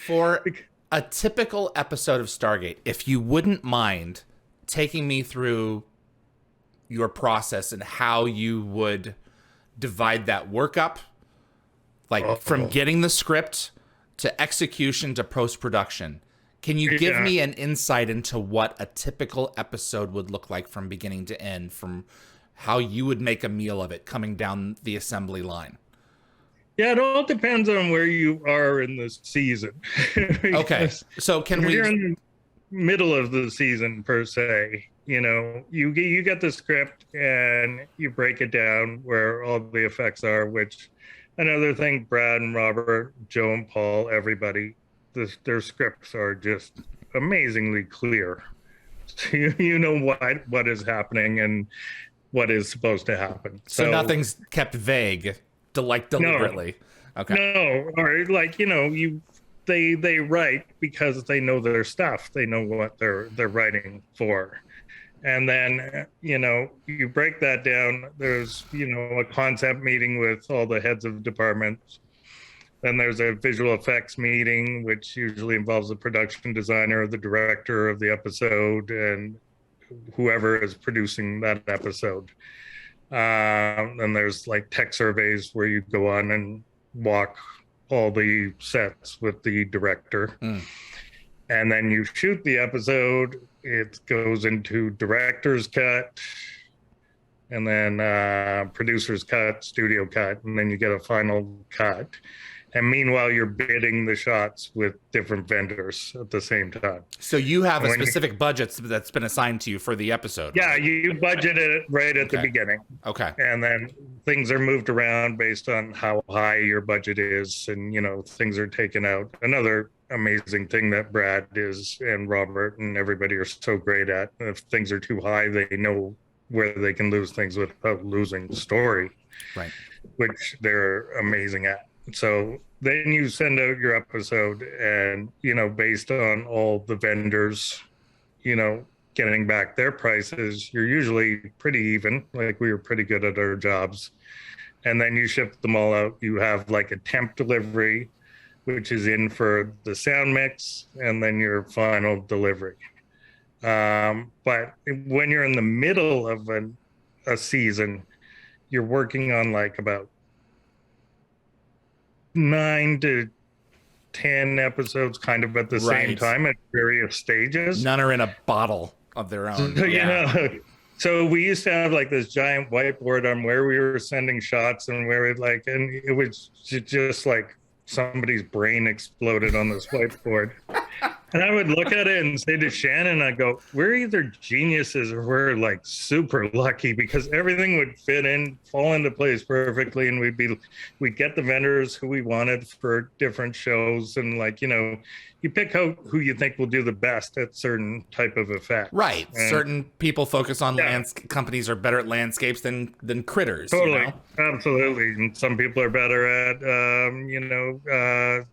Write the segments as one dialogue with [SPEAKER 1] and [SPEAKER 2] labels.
[SPEAKER 1] For a typical episode of Stargate, if you wouldn't mind taking me through your process and how you would divide that work up, like from getting the script to execution to post-production. Can you give me an insight into what a typical episode would look like from beginning to end, from how you would make a meal of it coming down the assembly line?
[SPEAKER 2] Yeah, it all depends on where you are in the season.
[SPEAKER 1] Okay, so can we...
[SPEAKER 2] You're in the middle of the season, per se. You know, you get the script and you break it down where all the effects are, which another thing, Brad and Robert, Joe and Paul, everybody, their scripts are just amazingly clear. So you know what is happening and what is supposed to happen.
[SPEAKER 1] So nothing's kept vague, deliberately.
[SPEAKER 2] No,
[SPEAKER 1] okay.
[SPEAKER 2] No, or like, you know, they write because they know their stuff. They know what they're writing for. And then, you know, you break that down. There's, you know, a concept meeting with all the heads of departments. Then there's a visual effects meeting, which usually involves the production designer, the director of the episode, and whoever is producing that episode. And there's like tech surveys where you go on and walk all the sets with the director. And then you shoot the episode. It goes into director's cut, and then producer's cut, studio cut, and then you get a final cut. And meanwhile, you're bidding the shots with different vendors at the same time.
[SPEAKER 1] So you have a specific budget that's been assigned to you for the episode.
[SPEAKER 2] Yeah, right? You budget it right at the beginning.
[SPEAKER 1] Okay.
[SPEAKER 2] And then things are moved around based on how high your budget is, and, you know, things are taken out. Another amazing thing that Brad is and Robert and everybody are so great at, if things are too high, they know where they can lose things without losing the story.
[SPEAKER 1] Right.
[SPEAKER 2] Which they're amazing at. So then you send out your episode, and, you know, based on all the vendors, you know, getting back their prices, you're usually pretty even. Like, we were pretty good at our jobs. And then you ship them all out. You have like a temp delivery, which is in for the sound mix, and then your final delivery. But when you're in the middle of a season, you're working on like about 9 to 10 episodes kind of at the same time at various stages.
[SPEAKER 1] None are in a bottle of their own.
[SPEAKER 2] So, you know, so we used to have like this giant whiteboard on where we were sending shots and where it like, and it was just like somebody's brain exploded on this whiteboard. And I would look at it and say to Shannon, I go, we're either geniuses or we're like super lucky, because everything would fit in, fall into place perfectly. And we'd get the vendors who we wanted for different shows. And like, you know, you pick out who you think will do the best at certain type of effect.
[SPEAKER 1] Right. And certain people focus on companies are better at landscapes than critters.
[SPEAKER 2] Totally.
[SPEAKER 1] You know?
[SPEAKER 2] Absolutely. And some people are better at,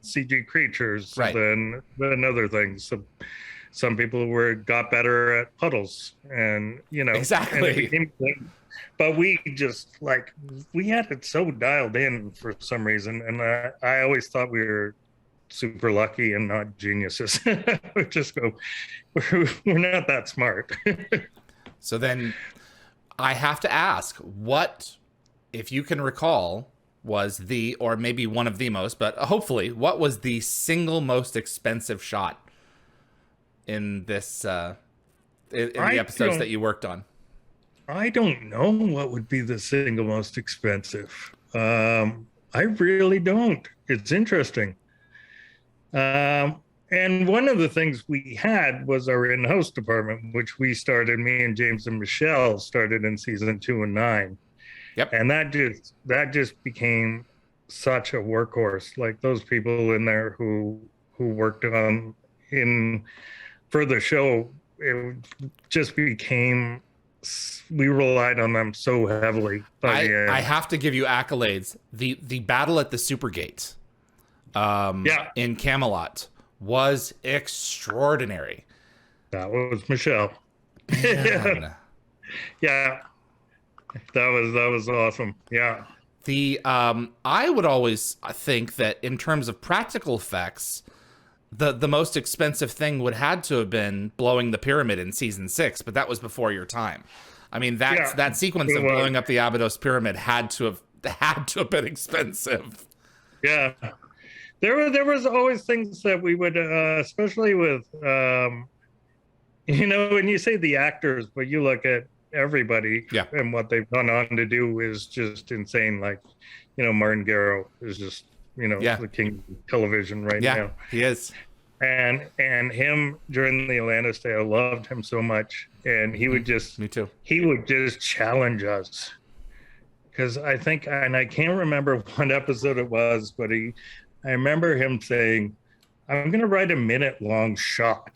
[SPEAKER 2] CG creatures than other things. So some people got better at puddles, and, you know.
[SPEAKER 1] Exactly.
[SPEAKER 2] But we just like, we had it so dialed in for some reason. And I always thought we were super lucky and not geniuses. We just go, we're not that smart.
[SPEAKER 1] So then I have to ask, what, if you can recall, was or maybe one of the most, but hopefully, what was the single most expensive shot in this, in the episodes that you worked on?
[SPEAKER 2] I don't know what would be the single most expensive. I really don't. It's interesting. And one of the things we had was our in-house department, which we started, me and James and Michelle started in season 2 and 9.
[SPEAKER 1] Yep.
[SPEAKER 2] And that just became such a workhorse. Like, those people in there who worked for the show, it just became, we relied on them so heavily.
[SPEAKER 1] I have to give you accolades. The battle at the Supergate in Camelot was extraordinary.
[SPEAKER 2] That was Michelle.
[SPEAKER 1] Man.
[SPEAKER 2] Yeah. That was awesome. Yeah.
[SPEAKER 1] I would always think that in terms of practical effects, The most expensive thing would had to have been blowing the pyramid in season 6, but that was before your time. I mean, that sequence of blowing up the Abydos pyramid had to have been expensive.
[SPEAKER 2] Yeah, there was always things that we would, especially with, you know, when you say the actors, but you look at everybody and what they've gone on to do is just insane. Like, you know, Martin Garrow is just, you know, the king of television now.
[SPEAKER 1] Yeah, he is.
[SPEAKER 2] And him during the Atlantis day, I loved him so much, and he would just,
[SPEAKER 1] me too.
[SPEAKER 2] He would just challenge us, because I think, and I can't remember what episode it was, but I remember him saying, "I'm going to write a minute-long shot."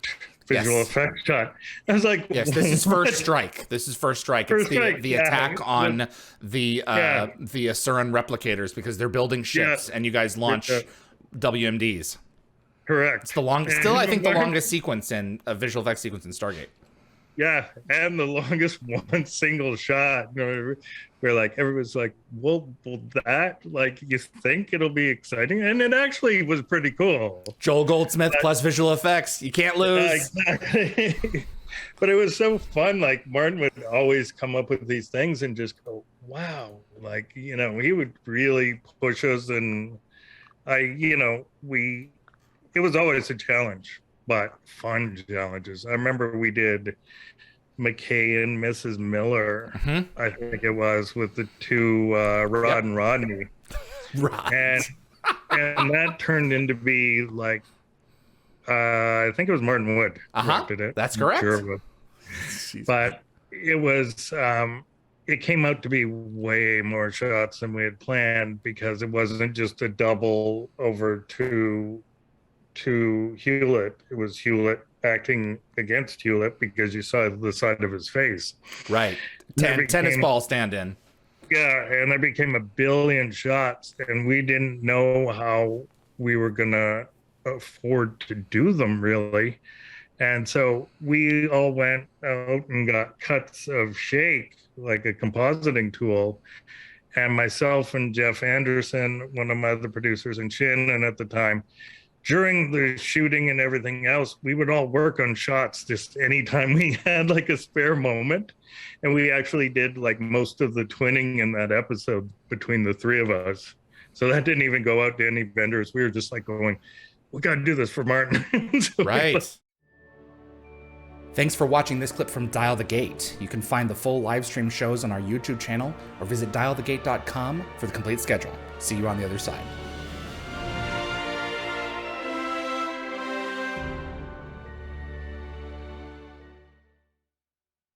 [SPEAKER 2] Visual effect shot. I was like,
[SPEAKER 1] yes, this is First Strike. This is First Strike. It's the attack on the Asuran replicators, because they're building ships and you guys launch WMDs.
[SPEAKER 2] Correct.
[SPEAKER 1] It's the longest, still I think the longest sequence in a visual effects sequence in Stargate.
[SPEAKER 2] Yeah, and the longest one single shot. You know, where like everyone's like, well, that, like, you think it'll be exciting, and it actually was pretty cool.
[SPEAKER 1] Joel Goldsmith plus visual effects, you can't lose.
[SPEAKER 2] Exactly. But it was so fun. Like, Martin would always come up with these things and just go, wow, like, you know, he would really push us, and it was always a challenge, but fun challenges. I remember we did McKay and Mrs. Miller, I think it was, with the two Rod and Rodney. Right. And that turned into be like, I think it was Martin Wood directed it.
[SPEAKER 1] That's correct.
[SPEAKER 2] Sure, but it was, it came out to be way more shots than we had planned, because it wasn't just a double over to Hewlett. It was Hewlett acting against Hewlett, because you saw the side of his face.
[SPEAKER 1] Right. Tennis ball stand-in.
[SPEAKER 2] Yeah, and there became a billion shots, and we didn't know how we were going to afford to do them, really. And so we all went out and got cuts of shake, like a compositing tool. And myself and Jeff Anderson, one of my other producers, and Shannon at the time, during the shooting and everything else, we would all work on shots just anytime we had like a spare moment. And we actually did like most of the twinning in that episode between the three of us. So that didn't even go out to any vendors. We were just like going, we got to do this for Martin.
[SPEAKER 1] Right. Thanks for watching this clip from Dial the Gate. You can find the full live stream shows on our YouTube channel, or visit dialthegate.com for the complete schedule. See you on the other side.